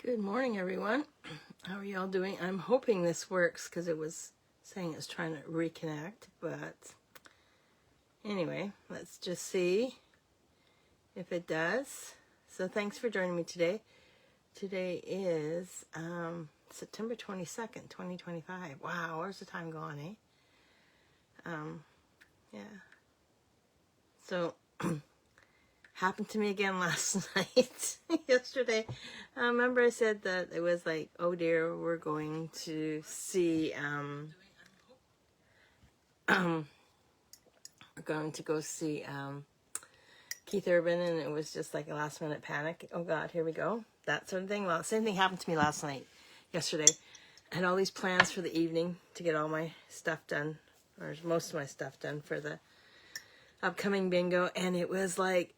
Good morning, everyone. How are y'all doing? I'm hoping this works because it was saying it's trying to reconnect, but anyway, let's just see if it does. So thanks for joining me today. Today is September 22nd, 2025. Wow, where's the time gone, eh? Yeah. So happened to me again last night, yesterday. Remember I said that it was like, oh dear, we're going to see, we're going to go see Keith Urban, and it was just like a last minute panic. Oh God, here we go. That sort of thing. Well, same thing happened to me last night, yesterday. I had all these plans for the evening to get all my stuff done, or most of my stuff done for the upcoming bingo, and it was like,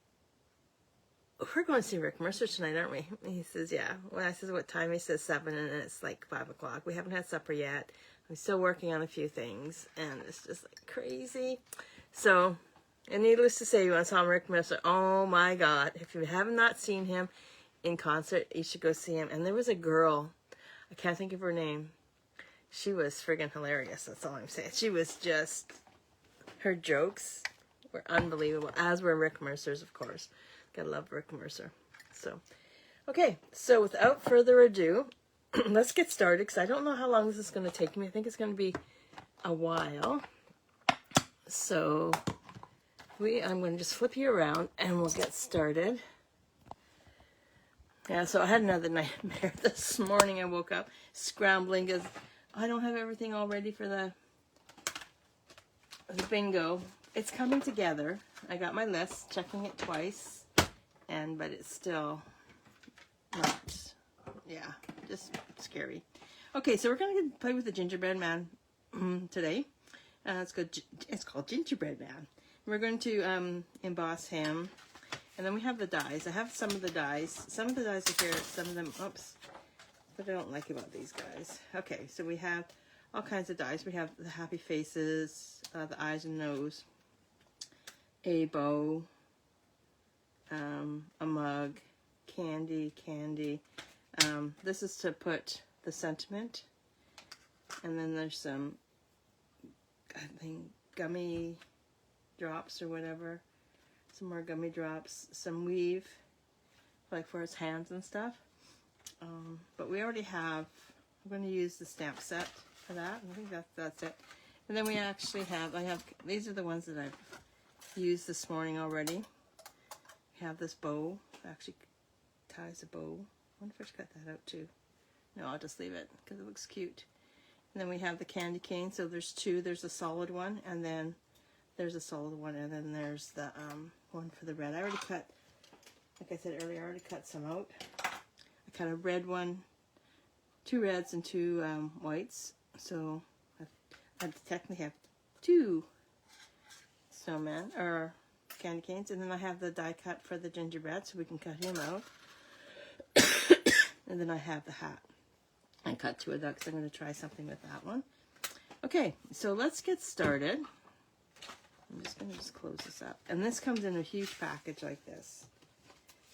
we're going to see Rick Mercer tonight, aren't we? And he says, yeah. Well, I says, what time? He says 7, and it's like 5 o'clock. We haven't had supper yet. I'm still working on a few things, and it's just like crazy. So, and needless to say, when I saw Rick Mercer, oh my God, if you have not seen him in concert, you should go see him. And there was a girl, I can't think of her name. She was friggin' hilarious, that's all I'm saying. She was just, her jokes were unbelievable, as were Rick Mercer's, of course. Gotta love Rick Mercer. So, okay, so without further ado, let's get started, because I don't know how long this is going to take me. I think it's going to be a while. So, I'm going to just flip you around, and we'll get started. Yeah, so I had another nightmare this morning. I woke up scrambling, because I don't have everything all ready for the bingo. It's coming together. I got my list, checking it twice. But it's still not, yeah, just scary. Okay, so we're going to play with the Gingerbread Man today. It's called Gingerbread Man. We're going to emboss him. And then we have the dies. I have some of the dies. Some of the dies are here, some of them, oops, what I don't like about these guys. Okay, so we have all kinds of dies. We have the happy faces, the eyes and nose, a bow, a mug, candy. This is to put the sentiment. And then there's some, I think, gummy drops or whatever. Some more gummy drops. Some weave, like for his hands and stuff. But we already have, I'm going to use the stamp set for that. I think that's it. And then we actually have, these are the ones that I've used this morning already. Have this bow, actually ties a bow. I wonder if I should cut that out too. No, I'll just leave it because it looks cute. And then we have the candy cane. So there's two. There's a solid one, and then there's a solid one, and then there's the one for the red. I already cut, like I said earlier, I already cut some out. I cut a red one, 2 reds and 2 whites. So I technically have 2 snowmen, or candy canes, and then I have the die cut for the gingerbread, so we can cut him out. And then I have the hat. I cut 2 of that because I'm going to try something with that one. Okay, so let's get started. I'm just going to close this up. And this comes in a huge package like this.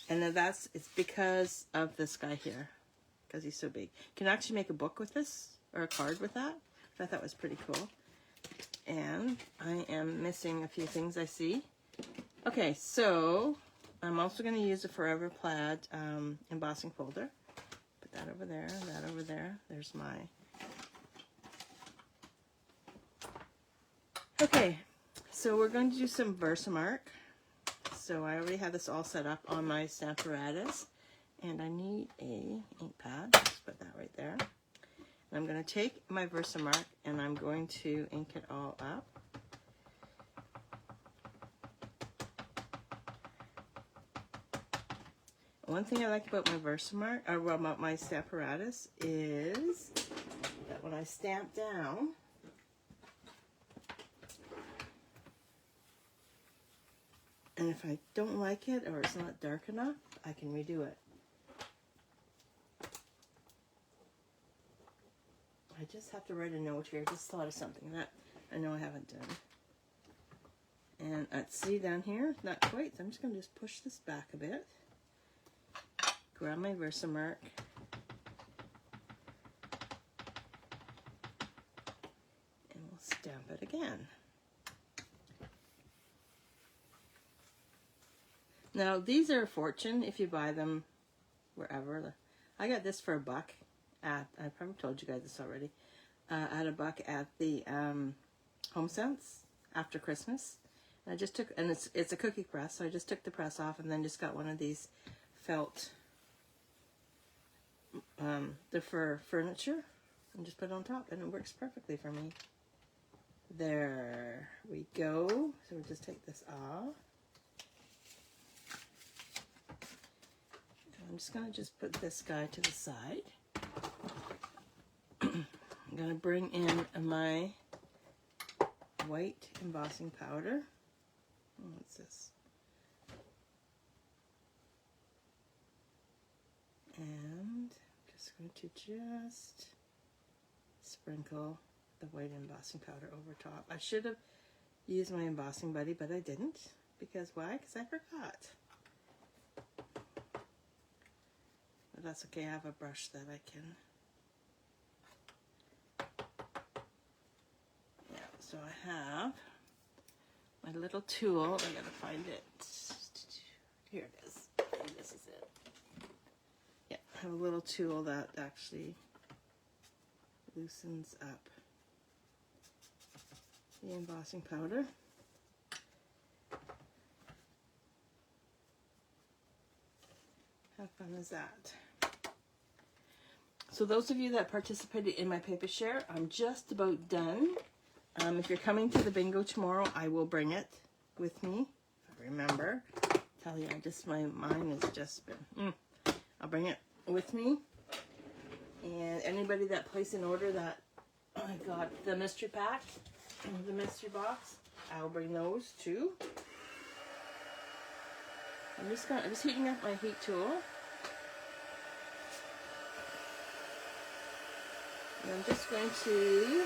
And then it's because of this guy here, because he's so big. You can actually make a book with this, or a card with that. I thought that was pretty cool. And I am missing a few things I see. Okay, so I'm also going to use a Forever Plaid embossing folder. Put that over there, that over there. There's my... Okay, so we're going to do some VersaMark. So I already have this all set up on my stamp apparatus. And I need a ink pad. Just put that right there. And I'm going to take my VersaMark and I'm going to ink it all up. One thing I like about my VersaMark, or about my stamp apparatus, is that when I stamp down, and if I don't like it or it's not dark enough, I can redo it. I just have to write a note here. Just thought of something that I know I haven't done. And see down here, not quite. So I'm just going to just push this back a bit. Grab my VersaMark stamp it again. Now, these are a fortune if you buy them wherever. I got this for $1 at, I probably told you guys this already, at $1 at the Home Sense after Christmas. And I just took, and it's a cookie press, so I just took the press off and then just got one of these felt, they're for furniture, and just put it on top, and it works perfectly for me. There we go. So we'll just take this off. I'm just going to put this guy to the side. I'm going to bring in my white embossing powder. What's this? And I'm just going to sprinkle the white embossing powder over top. I should have used my embossing buddy, but I didn't. Because why? Because I forgot. But that's okay, I have a brush that I can. Yeah, so I have my little tool. I gotta find it. Here it is. This is it. Yeah, I have a little tool that actually loosens up the embossing powder. How fun is that? So those of you that participated in my paper share, I'm just about done. If you're coming to the bingo tomorrow, I will bring it with me. If I remember. Tell you, my mind has just been, I'll bring it with me. And anybody that placed an order that I got the mystery pack, the mystery box, I'll bring those too. I'm just heating up my heat tool. And I'm just going to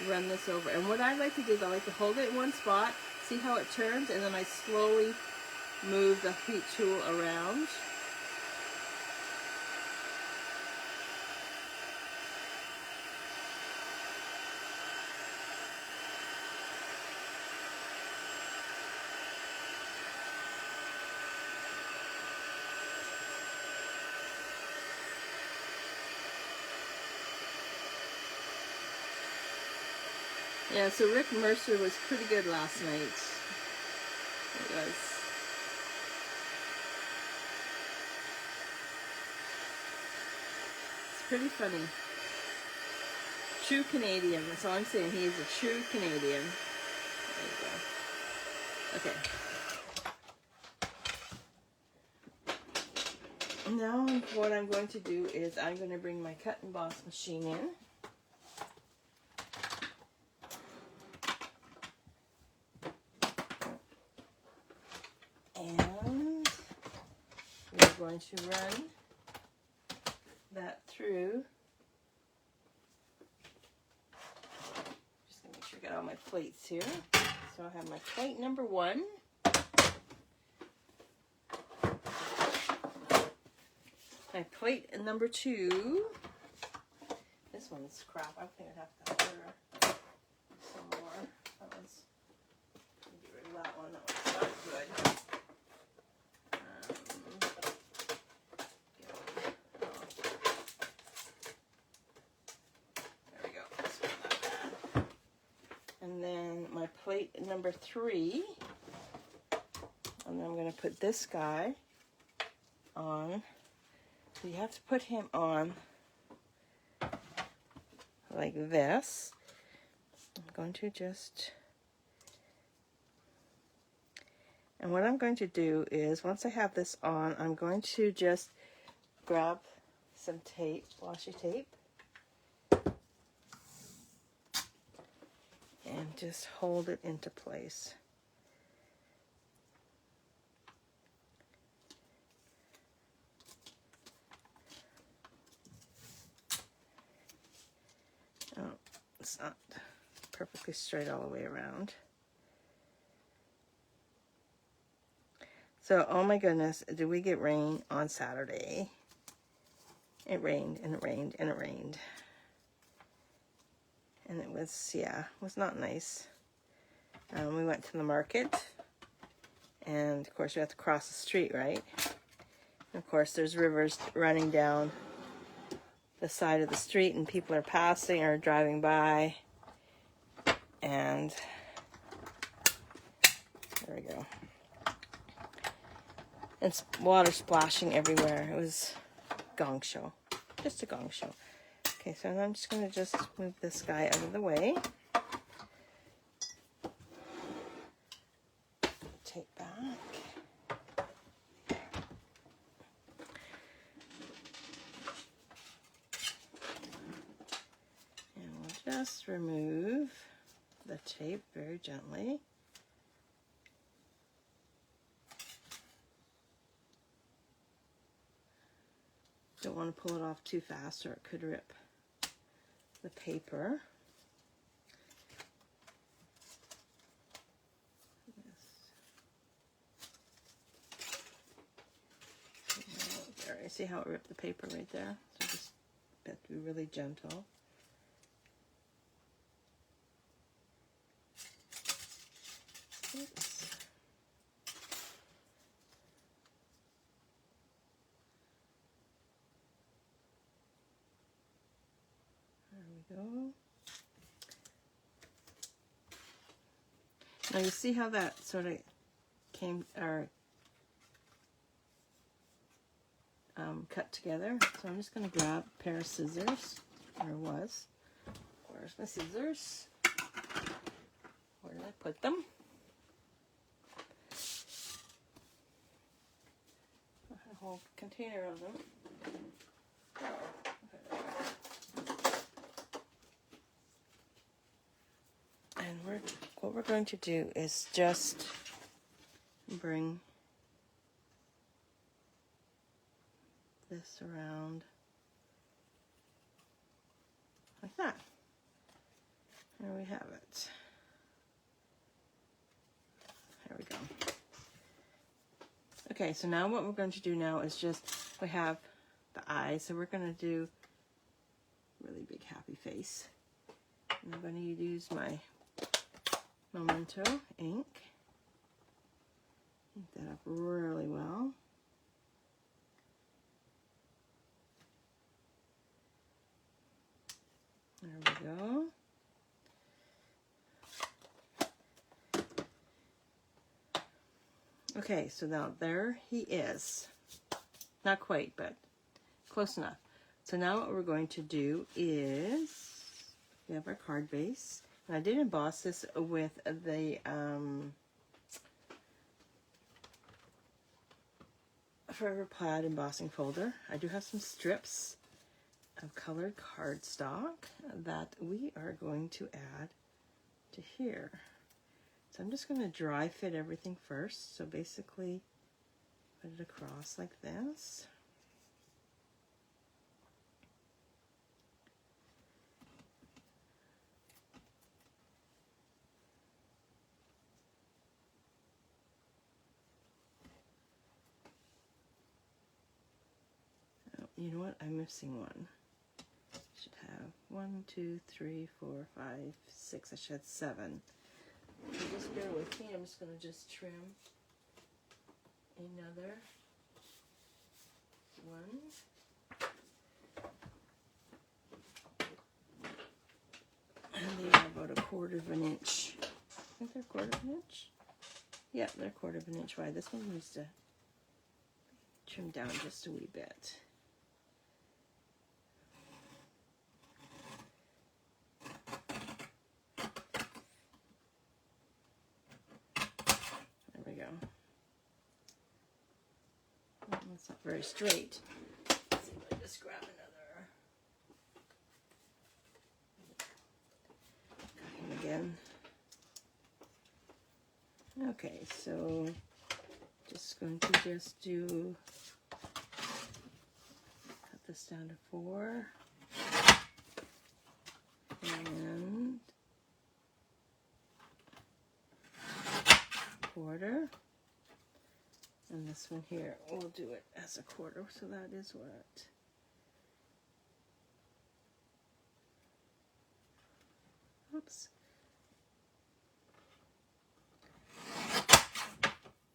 run this over. And what I like to do is I like to hold it in one spot, see how it turns, and then I slowly move the heat tool around. Yeah, so Rick Mercer was pretty good last night. It was. It's pretty funny. True Canadian. That's all I'm saying. He is a true Canadian. There you go. Okay. Now what I'm going to do is I'm going to bring my cut and emboss machine in. Going to run that through. Just gonna make sure I got all my plates here. So I have my plate number 1. My plate number 2. This one's crap. I think I'd have to order some more. That one's. Get rid of that one. That one's not good. And then my plate number 3, and then I'm going to put this guy on. So you have to put him on like this. I'm going to just, and what I'm going to do is once I have this on, I'm going to just grab some tape, washi tape, and just hold it into place. Oh, it's not perfectly straight all the way around. So, oh my goodness, did we get rain on Saturday? It rained and it rained and it rained. And it was, yeah, it was not nice. We went to the market, and of course we have to cross the street, right? And of course there's rivers running down the side of the street, and people are passing or driving by, and there we go. And water splashing everywhere. It was a gong show, just a gong show. Okay, so I'm just going to just move this guy out of the way. Take back. And we'll just remove the tape very gently. Don't want to pull it off too fast or it could rip the paper. There, you see how it ripped the paper right there? So just have to be really gentle. Oops. Go. Now you see how that sort of came or cut together. So I'm just going to grab a pair of scissors. Where's my scissors? Where did I put them? I had a whole container of them. And what we're going to do is just bring this around like that. There we have it. There we go. Okay, so now what we're going to do now is just, we have the eyes, so we're going to do really big happy face. And I'm going to use my Memento ink. Ink that up really well. There we go. Okay, so now there he is. Not quite, but close enough. So now what we're going to do is, we have our card base. And I did emboss this with the Forever Plaid embossing folder. I do have some strips of colored cardstock that we are going to add to here. So I'm just going to dry fit everything first. So basically put it across like this. You know what? I'm missing one. Should have 1, 2, 3, 4, 5, 6. I should have 7. So just bear with me. I'm just going to just trim another one. And they are about 1/4 of an inch. I think they're 1/4 of an inch. Yeah, they're 1/4 of an inch wide. This one needs to trim down just a wee bit. It's not very straight. Let's see if I just grab another again. Okay, so just going to just do, cut this down to 4 and 1/4. And this one here, we'll do it as 1/4, so that is what? Oops.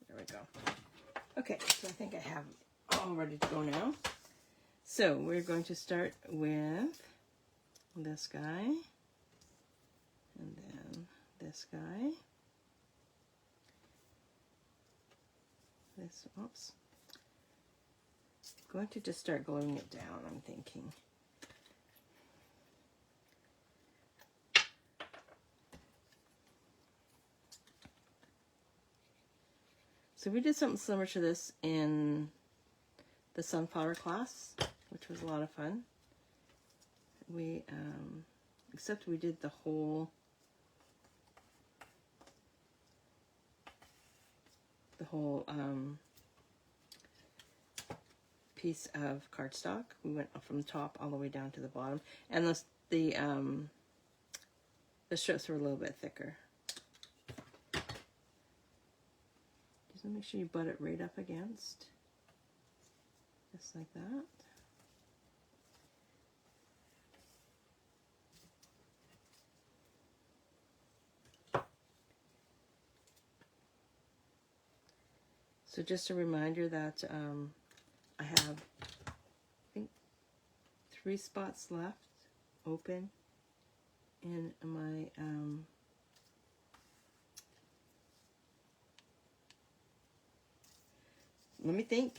There we go. Okay, so I think I have it all ready to go now. So we're going to start with this guy, and then this guy. This, oops. I'm going to just start gluing it down, I'm thinking. So we did something similar to this in the sunflower class, which was a lot of fun. We, except we did the whole piece of cardstock. We went from the top all the way down to the bottom, and the strips were a little bit thicker. Just make sure you butt it right up against, just like that. So just a reminder that I have, I think, 3 spots left open in my let me think,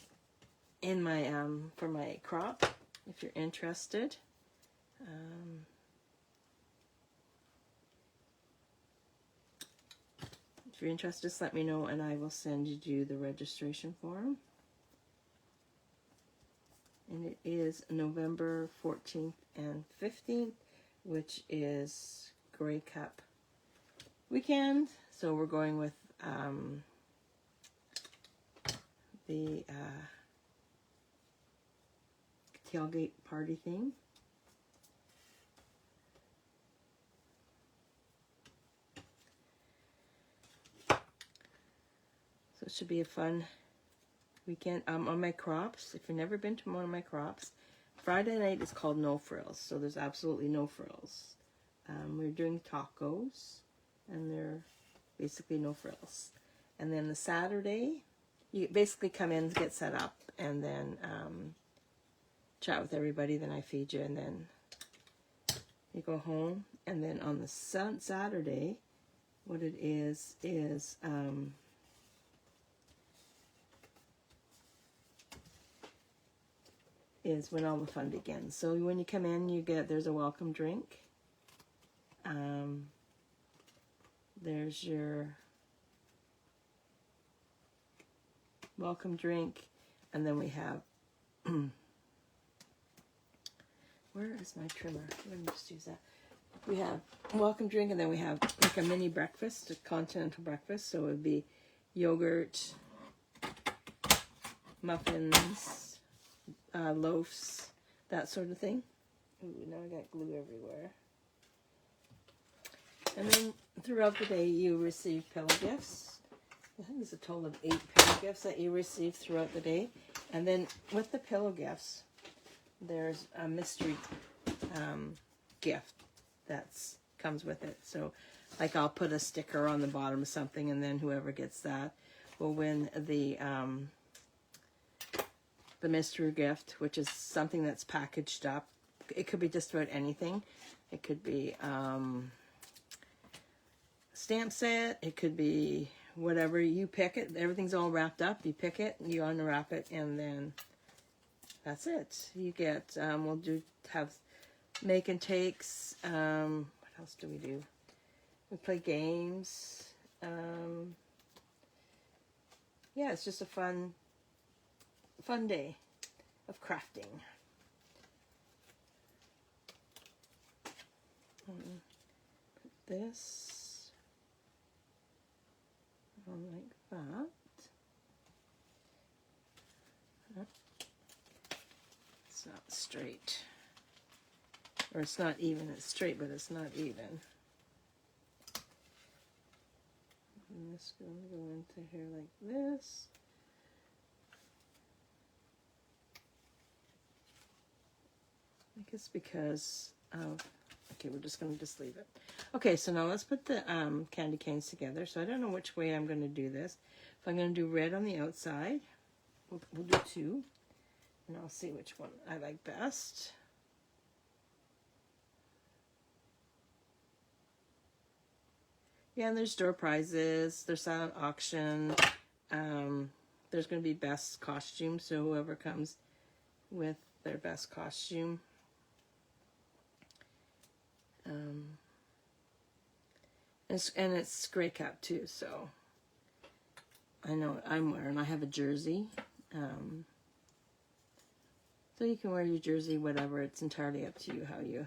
in my for my crop, if you're interested. If you're interested, just let me know and I will send you the registration form. And it is November 14th and 15th, which is Grey Cup weekend. So we're going with the tailgate party thing. So it should be a fun weekend. On my crops, if you've never been to one of my crops, Friday night is called No Frills, so there's absolutely no frills. We're doing tacos, and they're basically no frills. And then the Saturday, you basically come in, get set up, and then chat with everybody, then I feed you, and then you go home. And then on the Saturday, what it is when all the fun begins. So when you come in, there's a welcome drink. There's your welcome drink, and then we have where is my trimmer? Let me just use that. We have a welcome drink, and then we have like a mini breakfast, a continental breakfast. So it would be yogurt, muffins, loaves, that sort of thing. Ooh, now I got glue everywhere. And then throughout the day, you receive pillow gifts. I think there's a total of 8 pillow gifts that you receive throughout the day. And then with the pillow gifts, there's a mystery gift that comes with it. So, like, I'll put a sticker on the bottom of something, and then whoever gets that will win the mystery gift, which is something that's packaged up. It could be just about anything. It could be stamp set. It could be whatever you pick it. Everything's all wrapped up. You pick it, you unwrap it, and then that's it. You get, we'll have make and takes. What else do we do? We play games. Yeah, it's just a fun day of crafting. Put this on like that. It's not straight. Or it's not even. It's straight, but it's not even. I'm just going to go into here like this. I think it's because of Okay, we're just going to leave it. Okay, so now let's put the candy canes together. So I don't know which way I'm going to do this. If I'm going to do red on the outside, we'll do 2. And I'll see which one I like best. Yeah, and there's door prizes. There's silent auction. There's going to be best costume. So whoever comes with their best costume. And it's gray cap too, so I know what I'm wearing. I have a jersey. So you can wear your jersey, whatever. It's entirely up to you how you...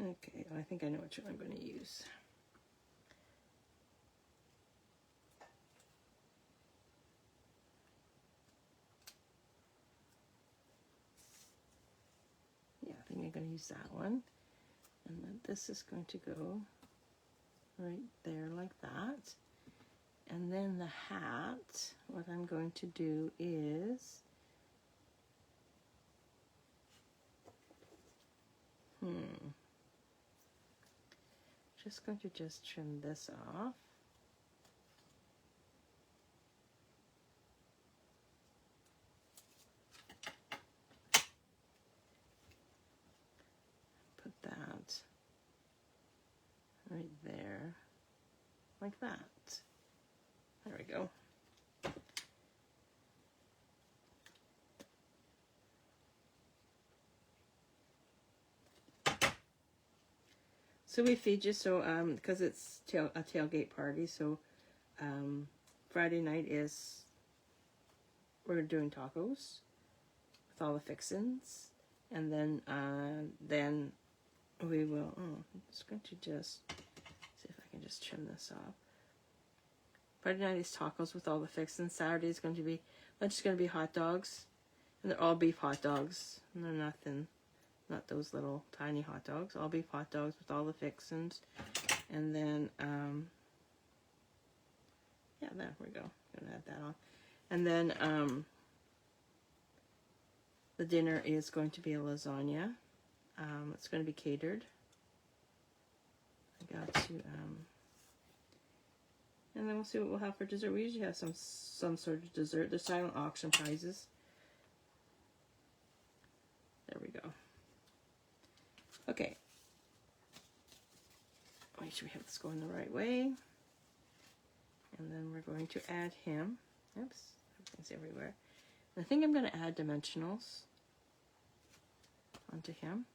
Okay, I think I know which one I'm going to use. Yeah, I think I'm going to use that one. And then this is going to go right there like that. And then the hat, what I'm going to do is... Just going to trim this off. Put that right there, like that. There we go. So we feed you, so because it's a tailgate party, so Friday night is, we're doing tacos with all the fixins, and then we will, I'm just going to see if I can just trim this off. Friday night is tacos with all the fixins. Saturday is going to be, lunch is going to be hot dogs, and they're all beef hot dogs, and they're nothing. Not those little tiny hot dogs. All beef hot dogs with all the fixins. And then, yeah, there we go. I'm going to add that on. And then the dinner is going to be a lasagna. It's going to be catered. I got to, and then we'll see what we'll have for dessert. We usually have some sort of dessert. There's silent auction prizes. There we go. Okay, make sure we have this going the right way. And then we're going to add him. Oops, everything's everywhere. And I think I'm going to add dimensionals onto him.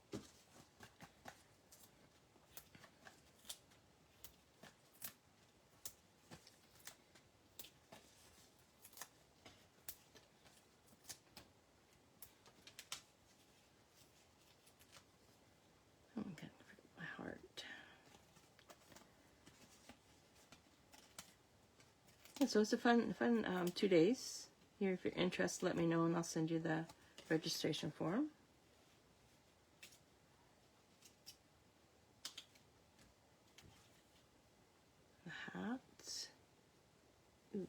So it's a fun 2 days. Here, if you're interested, let me know and I'll send you the registration form. The hat. Ooh.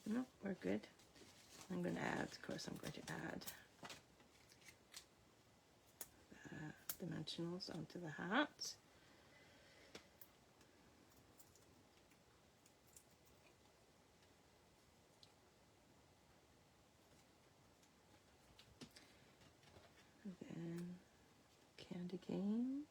No, we're good. I'm going to add, of course, I'm going to add the dimensionals onto the hat. And candy cane.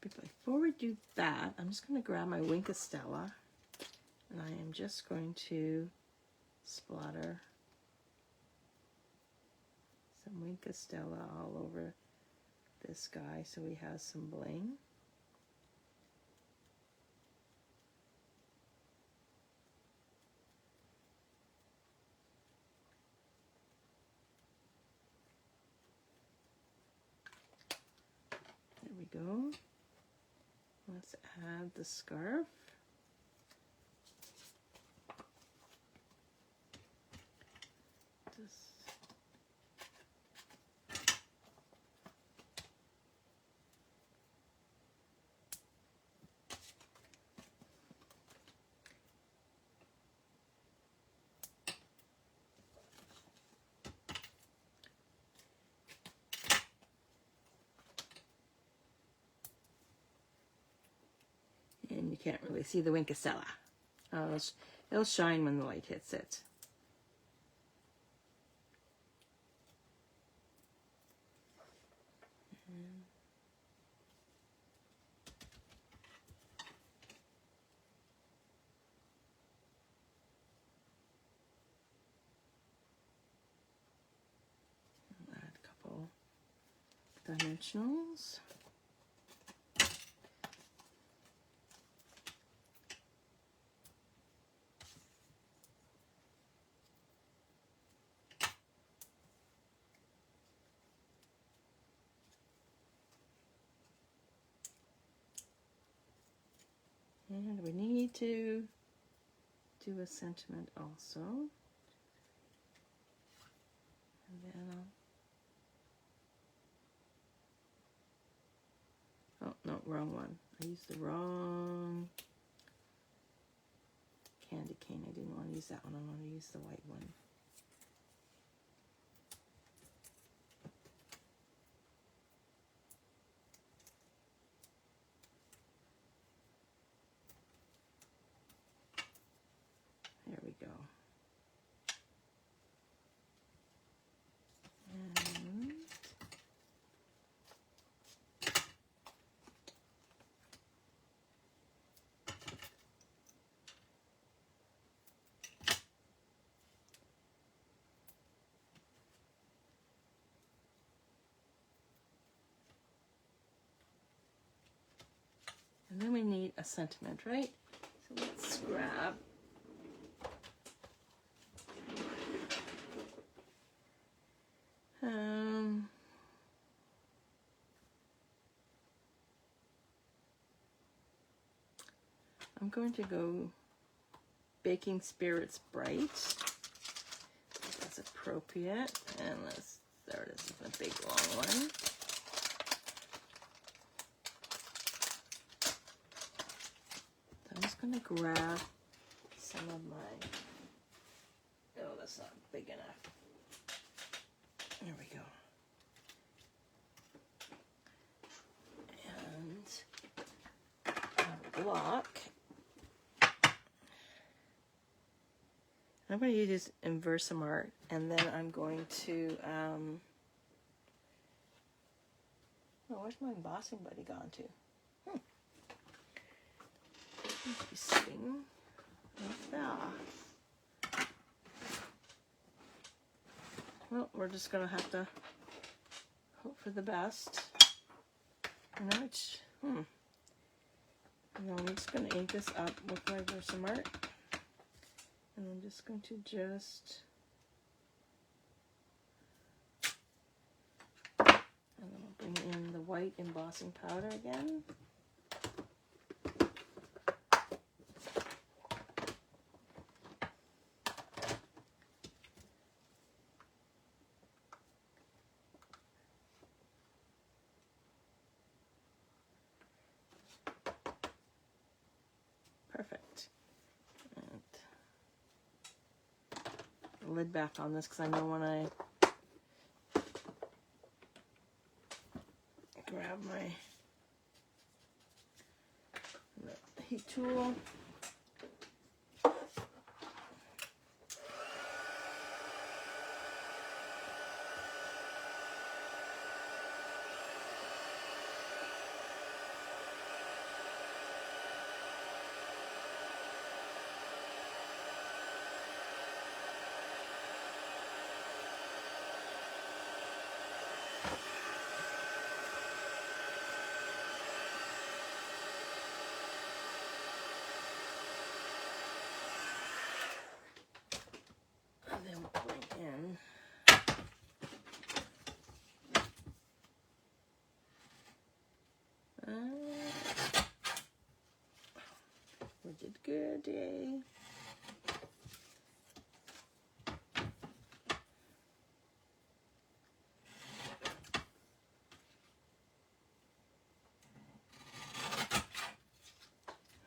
Before we do that, I'm just going to grab my Winkostella and I am just going to splatter some Winkostella all over this guy so he has some bling. There we go. Let's add the scarf. can't really see the Winkacella. It'll shine when the light hits it. Add a couple dimensionals. And we need to do a sentiment also. And then oh, no, wrong one. I used the wrong candy cane. I didn't want to use that one. I want to use the white one. There we go. And then we need a sentiment, right? So let's grab I'm going to go Baking Spirits Bright. That's appropriate. And there it is, a big long one. So I'm just going to grab some of my, oh, that's not big enough. There we go. And a block. I'm going to use in VersaMark, and then I'm going to, oh, where's my embossing buddy gone to? Must be sitting right there. Well, we're just going to have to hope for the best. And then and then I'm just going to ink this up with my VersaMark. And I'm just going to and then I'll bring in the white embossing powder again. Perfect. Lid back on this because I know when I grab my heat tool, we did good, yay.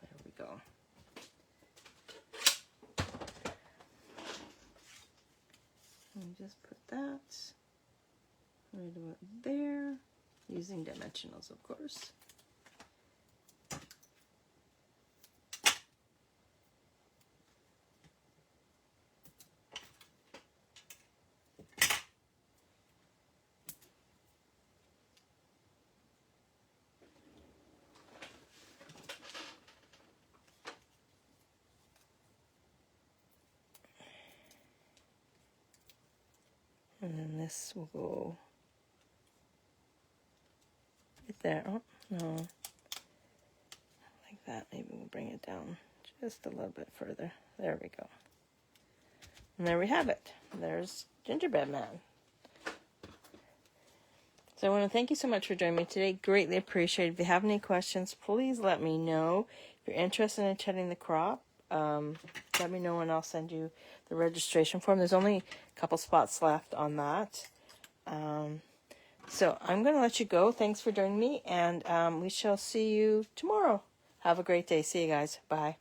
There we go. And just put that right about there, using dimensionals, of course. this will go right there. Oh, no. Like that. Maybe we'll bring it down just a little bit further. There we go. And there we have it. There's Gingerbread Man. So I want to thank you so much for joining me today. Greatly appreciate it. If you have any questions, please let me know. If you're interested in attending the crop, let me know and I'll send you the registration form. There's only a couple spots left on that. So I'm going to let you go. Thanks for joining me, and we shall see you tomorrow. Have a great day. See you guys. Bye.